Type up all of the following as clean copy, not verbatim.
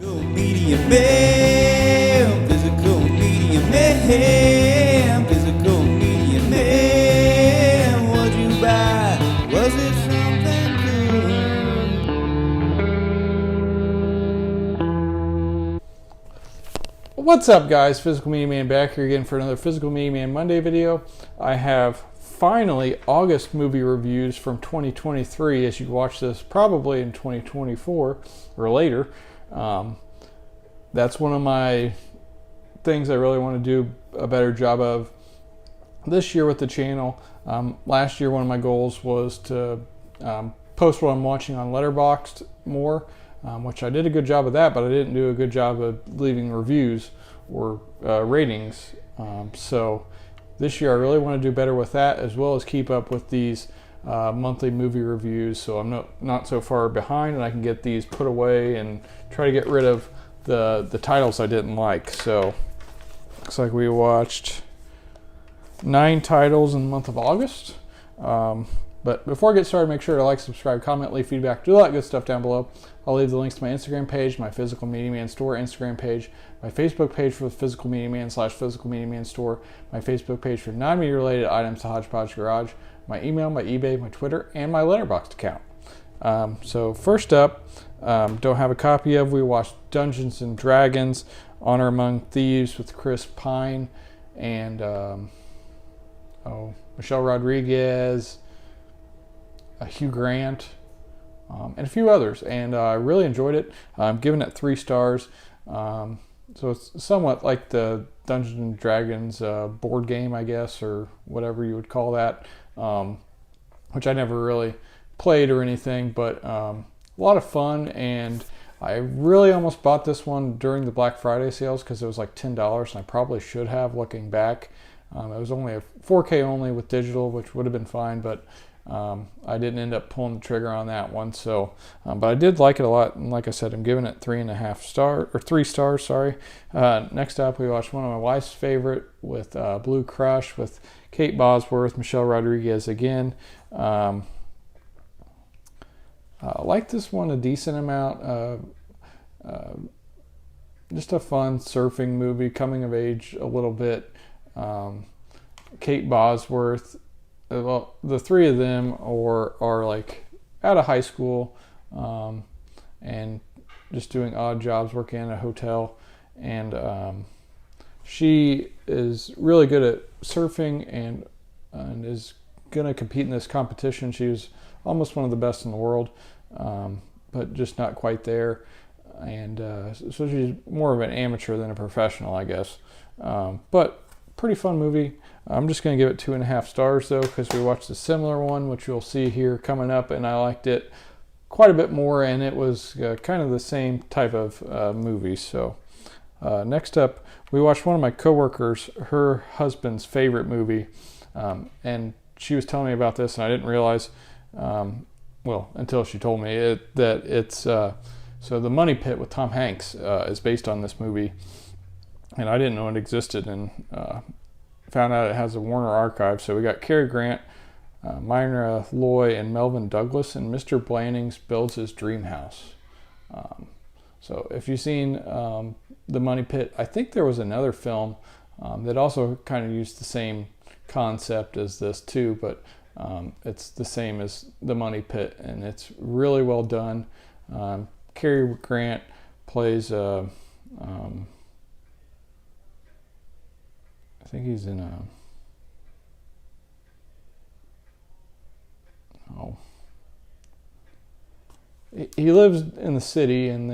Physical media man, physical media man, physical media man. What'd you buy? Was it something good? What's up, guys? Physical Media Man back here again for another Physical Media Man Monday video. I have finally August movie reviews from 2023, as you watch this probably in 2024 or later. That's one of my things I really want to do a better job of this year with the channel. Last year, one of my goals was to post what I'm watching on Letterboxd more, which I did a good job of that, but I didn't do a good job of leaving reviews or ratings. So this year I really want to do better with that, as well as keep up with these monthly movie reviews, so I'm not so far behind, and I can get these put away and try to get rid of the titles I didn't like. So looks like we watched 9 titles in the month of August. But before I get started, make sure to like, subscribe, comment, leave feedback, do all that good stuff down below. I'll leave the links to my Instagram page, my Physical Media Man Store Instagram page, my Facebook page for the Physical Media Man / Physical Media Man Store, my Facebook page for non-media related items to Hodgepodge Garage, my email, my eBay, my Twitter, and my Letterboxd account. So first up, don't have a copy of, we watched Dungeons and Dragons: Honor Among Thieves with Chris Pine and Michelle Rodriguez, Hugh Grant, and a few others, and I really enjoyed it. I'm giving it 3 stars. So it's somewhat like the Dungeons and Dragons board game, I guess, or whatever you would call that, which I never really played or anything, but a lot of fun. And I really almost bought this one during the Black Friday sales because it was like $10, and I probably should have, looking back. It was only a 4K only with digital, which would have been fine, but I didn't end up pulling the trigger on that one. So, but I did like it a lot, and like I said, I'm giving it 3 stars. Sorry. Next up, we watched one of my wife's favorite with Blue Crush with Kate Bosworth, Michelle Rodriguez again. I like this one a decent amount. Just a fun surfing movie, coming of age a little bit. Kate Bosworth. Well, the 3 of them are like out of high school and just doing odd jobs, working in a hotel, and she is really good at surfing and is going to compete in this competition. She was almost one of the best in the world, but just not quite there, and so she's more of an amateur than a professional, I guess, but pretty fun movie. I'm just going to give it 2.5 stars though, because we watched a similar one, which you'll see here coming up, and I liked it quite a bit more, and it was kind of the same type of movie. So next up, we watched one of my coworkers, her husband's favorite movie, and she was telling me about this, and I didn't realize, well, until she told me that it's so The Money Pit with Tom Hanks is based on this movie, and I didn't know it existed, and found out it has a Warner archive. So we got Cary Grant, Myra Loy, and Melvin Douglas, and Mr. Blandings builds his dream house. So if you've seen The Money Pit, I think there was another film that also kind of used the same concept as this too, but it's the same as The Money Pit, and it's really well done. Cary Grant plays I think he's in he lives in the city, and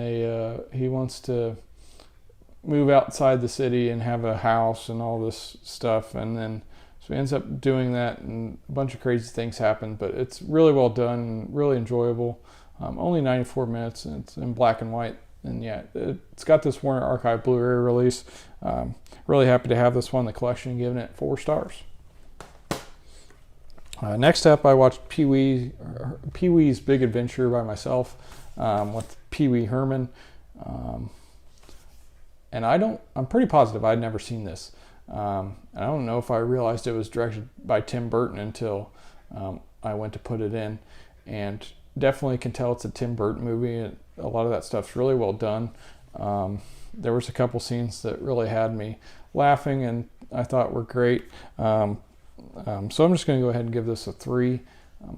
he wants to move outside the city and have a house and all this stuff, and then so he ends up doing that, and a bunch of crazy things happen, but it's really well done and really enjoyable. Only 94 minutes, and it's in black and white. And yeah, it's got this Warner Archive Blu-ray release. Really happy to have this one in the collection, giving it 4 stars. Next up, I watched Pee-wee's Big Adventure by myself with Pee Wee Herman. And I'm pretty positive I'd never seen this. I don't know if I realized it was directed by Tim Burton until I went to put it in. And definitely can tell it's a Tim Burton movie. A lot of that stuff's really well done. There was a couple scenes that really had me laughing and I thought were great. So I'm just going to go ahead and give this a 3.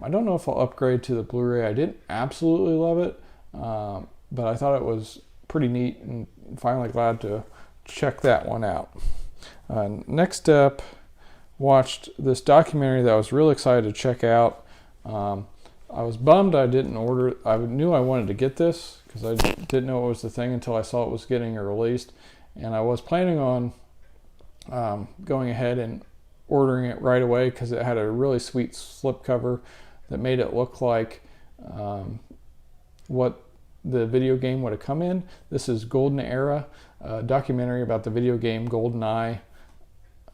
I don't know if I'll upgrade to the Blu-ray. I didn't absolutely love it, but I thought it was pretty neat and finally glad to check that one out. Next up, watched this documentary that I was really excited to check out. I was bummed I didn't order it. I knew I wanted to get this because I didn't know it was the thing until I saw it was getting released. And I was planning on going ahead and ordering it right away because it had a really sweet slipcover that made it look like what the video game would have come in. This is Golden Era, a documentary about the video game GoldenEye. I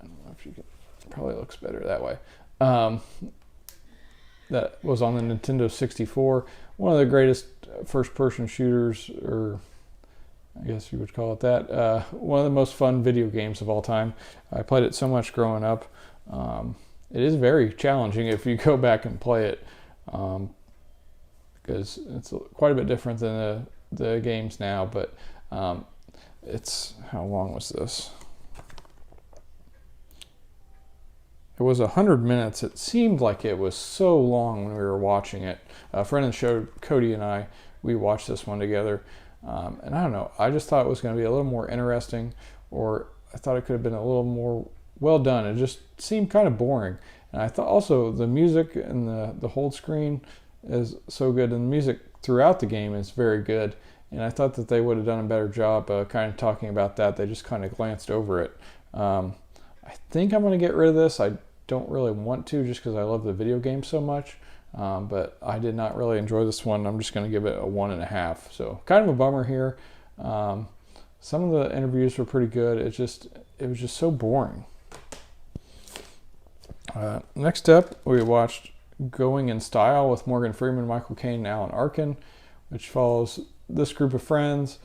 don't know if you can, probably looks better that way. That was on the Nintendo 64. One of the greatest first-person shooters, or I guess you would call it that. One of the most fun video games of all time. I played it so much growing up. It is very challenging if you go back and play it, because it's quite a bit different than the games now. But it's, how long was this? It was 100 minutes. It seemed like it was so long when we were watching it. A friend of the show, Cody, and I, we watched this one together. And I don't know, I just thought it was going to be a little more interesting, or I thought it could have been a little more well done. It just seemed kind of boring. And I thought also the music and the hold screen is so good, and the music throughout the game is very good. And I thought that they would have done a better job kind of talking about that. They just kind of glanced over it. I think I'm going to get rid of this. I don't really want to just because I love the video game so much. But I did not really enjoy this one. I'm just going to give it a 1.5. So kind of a bummer here. Some of the interviews were pretty good. It was just so boring. Next up, we watched Going in Style with Morgan Freeman, Michael Caine, and Alan Arkin, which follows this group of friends.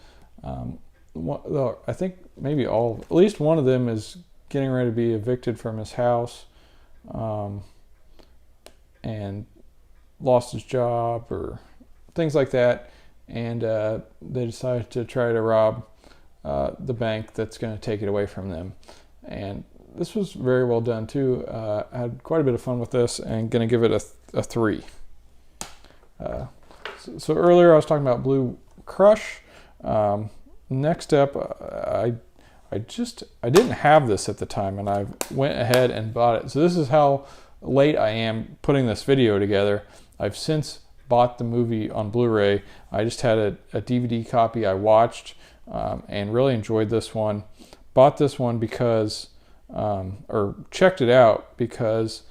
I think maybe at least one of them is getting ready to be evicted from his house, and lost his job or things like that, and they decided to try to rob the bank that's going to take it away from them. And this was very well done too. I had quite a bit of fun with this, and going to give it a 3. So earlier I was talking about Blue Crush. Next up, I didn't have this at the time, and I went ahead and bought it. So this is how late I am putting this video together. I've since bought the movie on Blu-ray. I just had a DVD copy I watched and really enjoyed this one. Bought this one because, or checked it out because,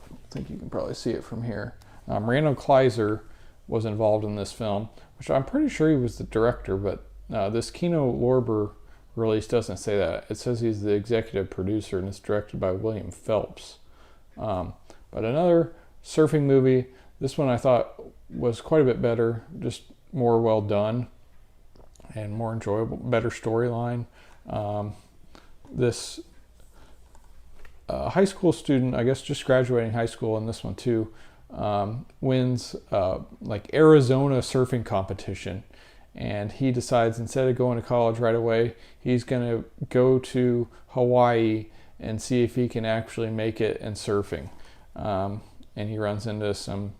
I think you can probably see it from here. Randall Kleiser was involved in this film, which I'm pretty sure he was the director, but this Kino Lorber release doesn't say that. It says he's the executive producer, and it's directed by William Phelps. But another surfing movie. This one I thought was quite a bit better, just more well done and more enjoyable, better storyline. This high school student, I guess just graduating high school in this one too, wins like Arizona surfing competition. And he decides instead of going to college right away, he's going to go to Hawaii and see if he can actually make it in surfing. And he runs into some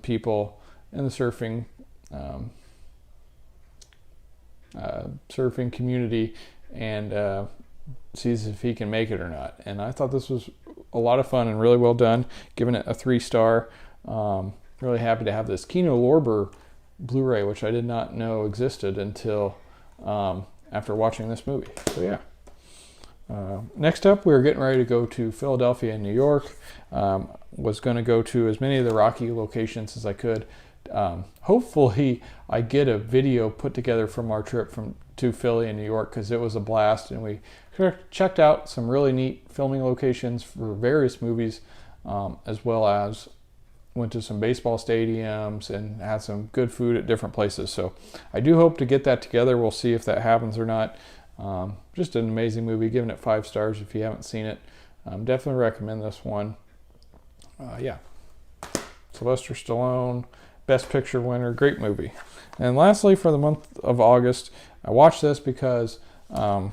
people in the surfing community, and sees if he can make it or not. And I thought this was a lot of fun and really well done, giving it a 3-star. Really happy to have this Kino Lorber Blu-ray, which I did not know existed until after watching this movie. So yeah. Next up, we were getting ready to go to Philadelphia and New York. Was going to go to as many of the Rocky locations as I could. Hopefully I get a video put together from our trip to Philly and New York, because it was a blast, and we checked out some really neat filming locations for various movies, as well as went to some baseball stadiums and had some good food at different places. So I do hope to get that together. We'll see if that happens or not. Just an amazing movie, giving it 5 stars if you haven't seen it. Definitely recommend this one. Yeah. Sylvester Stallone, Best Picture winner, great movie. And lastly, for the month of August, I watched this because the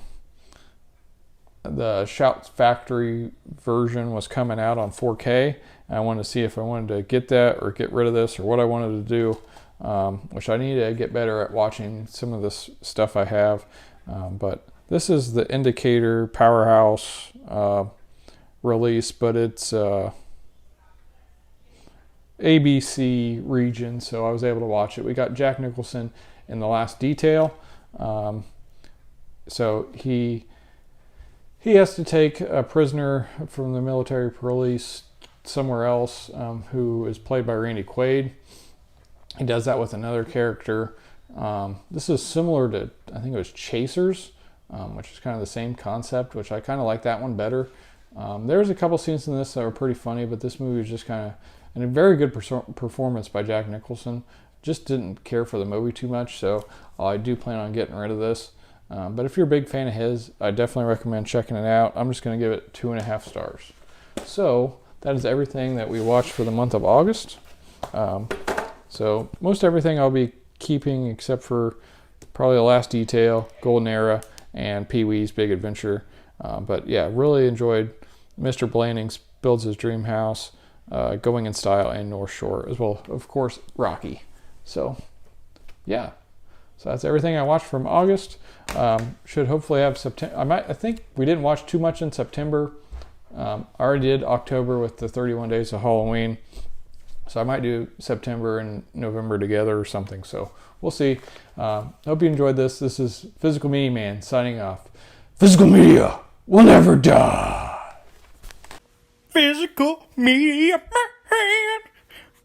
Shout Factory version was coming out on 4K. And I wanted to see if I wanted to get that or get rid of this or what I wanted to do, which I need to get better at watching some of this stuff I have. But this is the Indicator Powerhouse release, but it's ABC region, so I was able to watch it. We got Jack Nicholson in The Last Detail. So he has to take a prisoner from the military police somewhere else, who is played by Randy Quaid. He does that with another character. This is similar to, I think it was Chasers, which is kind of the same concept, which I kind of like that one better. There's a couple scenes in this that were pretty funny, but this movie was just kind of, and a very good performance by Jack Nicholson. Just didn't care for the movie too much, so I do plan on getting rid of this. But if you're a big fan of his, I definitely recommend checking it out. I'm just going to give it 2.5 stars. So that is everything that we watched for the month of August. So most everything I'll be keeping except for probably The Last Detail, Golden Era, and Pee-wee's Big Adventure. But yeah, really enjoyed Mr. Blandings Builds His Dream House, Going in Style, and North Shore, as well, of course, Rocky. So yeah, so that's everything I watched from August. Should hopefully have September. I think we didn't watch too much in September. I already did October with the 31 Days of Halloween. So I might do September and November together or something. So we'll see. Hope you enjoyed this. This is Physical Media Man signing off. Physical Media will never die. Physical Media Man.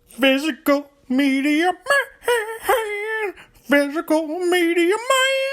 Physical Media Man. Physical Media Man.